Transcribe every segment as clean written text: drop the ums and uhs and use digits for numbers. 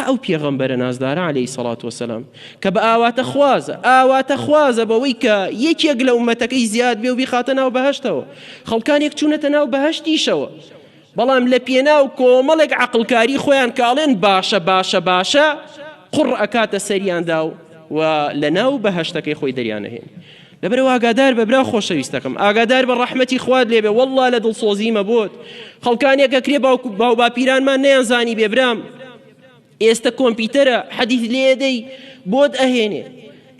ئەو پێغەمبەرە نازدارە عەلەیهی سەڵات وەسەلام کە بە ئاواتە خوازە بەوەی کە یەکێک لە ئومەتەکەی زیاد بێ و بیخاتە ناو بەهەشتەوە خەڵکانێک چوونەتە ناو بەهەشتیشەوە بەڵام لە پێناو کۆمەڵێک عەقڵکاری خۆیان کاڵێن باشە قڕ ئەکاتە سەریاندا و لە ناو بەهەشتەکەی خۆی دەریانەهێن لەبەرەوە ئاگادار بە برا خۆشەویستەکەم ئاگادار بە ڕەحمەتی خوات لێبێ وەڵڵا لە دڵسۆزیمە بۆت خەڵکانێک ئەکرێ باو باپیرانمان نەیانزانی بێبرام ئێستا کۆمپیوتەرە حەدیث لێدەی بۆت ئەهێنێ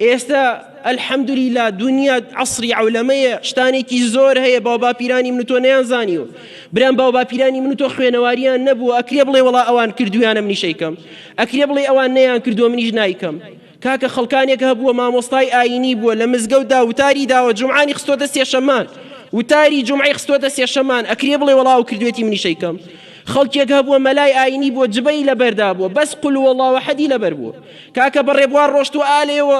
ئێستا الحەمدولیلا دنیا عەسری عەولەمەیە شتانێکی زۆر هەیە باو باپیرانی من و تۆ نەیانزانیوە برام باو باپیرانی من و تۆ خوێنەواریان نەبووە ئەکرێ بڵێ وەڵا ئەوان کردویانە منیش ئەیکەم ئەکرێ بڵێ ئەوان نەیان کردووە منیش نایکەم کاکە خەڵکانێک هەبووە مامۆستای ئاینی بووە لە مزگەوتدا وتاری داوە جومعانی خستۆتە سێشەمان وتاری جومعی خستۆتە سێشەمان ئەکرێ بڵێ وەڵا ئەو کردوێتی منیش ئەیکەم خەڵکێک هەبووە مەلای ئاینی بووە جبەی لەبەردا بووە بەس قول هوەڵڵاهو ئەحەدی لەبەر بووە کاکە بەڕێبوار ڕۆشتووە ئالێەوە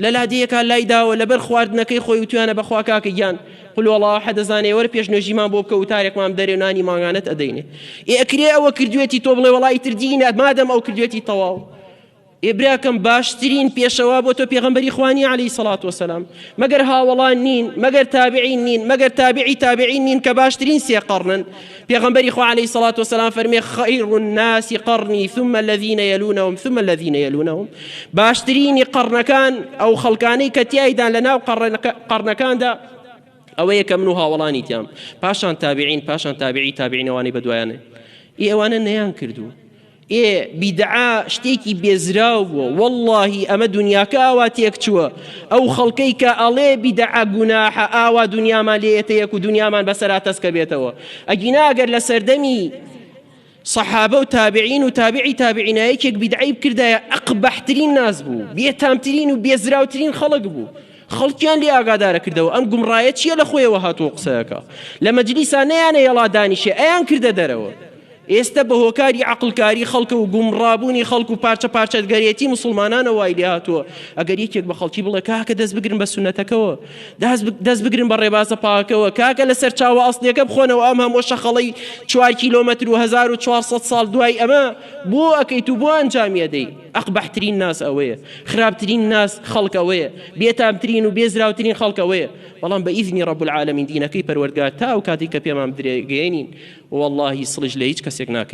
لە لادەیەکە لای داوە لەبەر خواردنەکەی خۆی وتویانە بەخوا کاکە گیان قل هوەڵڵاهو ئەحەد دەزانێ وەرە پێش نوێژیمان بۆ بکە وتارێکمان دەرێ نانی ماگانەت ئەدەینێ ئەکرێ ئەوە کردوێتی تۆ بڵێ وەڵای تر دینە مادەم ئەو کردوێتی تەواو ئێبراکەم باشترین پێشەوا بۆ تۆ پێغەمبەری خوانی عەلەیهی سەڵات وەسەلام مەگەر هاوڵان نین مەگەر تابعین نین مەگەر تابعی تابعین نین کە باشترین سێ قەڕنن پێغەمبەری خوا عەلەیهی سەڵات وەسەلام فەرمێ خەیر الناس قەڕنی ثم الذين يلونهم ثم الذين يلونهم باشترینی قەڕنەکان ئەو خەڵکانەی کە تیایدان لەناو قەڕنەکاندا ئەوەیە کە من و هاوڵانی تیام پاشان تابعین پاشان تابعی تابعینەوانی بەدوایانێ ئەوانە نەیان کردو بیدعا شتێکی بێزراو بووە واللهی ئەمە دنیاکە ئاوا تێک چووە ئەو خەڵکەی کە ئەڵێ بیدعا گوناحە ئاوا دنیامان لێتە یەک و دنیامان بەسەرا تەسکە بێتەوە ئەگینا ئەگەر لە سەردەمی صحابە و تابعین و تابعی تابعینایەکێک بیدعی بکردایە ئەقبەحترین ناس بوو بێتامترین و بێزراوترین خەڵک بوو خەڵکیان لێ ئاگادارە کردەوە ئەم گومڕایە چییە لە خۆیەوە هاتووە قسەیەکە لە مەجلیسان نەیانە یەڵا دانیشێ ئەیان کردە دەرەوە ئێستا بە هۆکاری عەقڵکاری خەڵکە و گومڕابوونی خەڵک و پارچە پارچەتگەرێتی مسلمانانە وای لێ هاتووە ئەگەر یەکێک بە خەڵکی بڵێ کاکە دەست بگرن بە سونەتەکەوە دەست بگرن بە ڕێبازە پاکەوە کاکە لەسەر چاوە ئەسڵیەکە بخۆنەوە ئەم هەموو شەخەڵەی 4 کیلۆمەتر و 1400 ساڵ دوای ئەمە بۆ ئەکەیت و بۆ ئەنجامی ئەدەی ئەقبەحترین ناس ئەوەیە خراپترین ناس خەڵک ئەوەیە بێتامترین و بێزراوترین خەڵک ئەوەیە بەڵام بە ئیذنی ڕەب العالەمین دینەکەی پەروەردگار تا ئەو کاتی کە پێمان بدرێگەێنین واللهی سڵج لە هیچ کەسێک ناکەین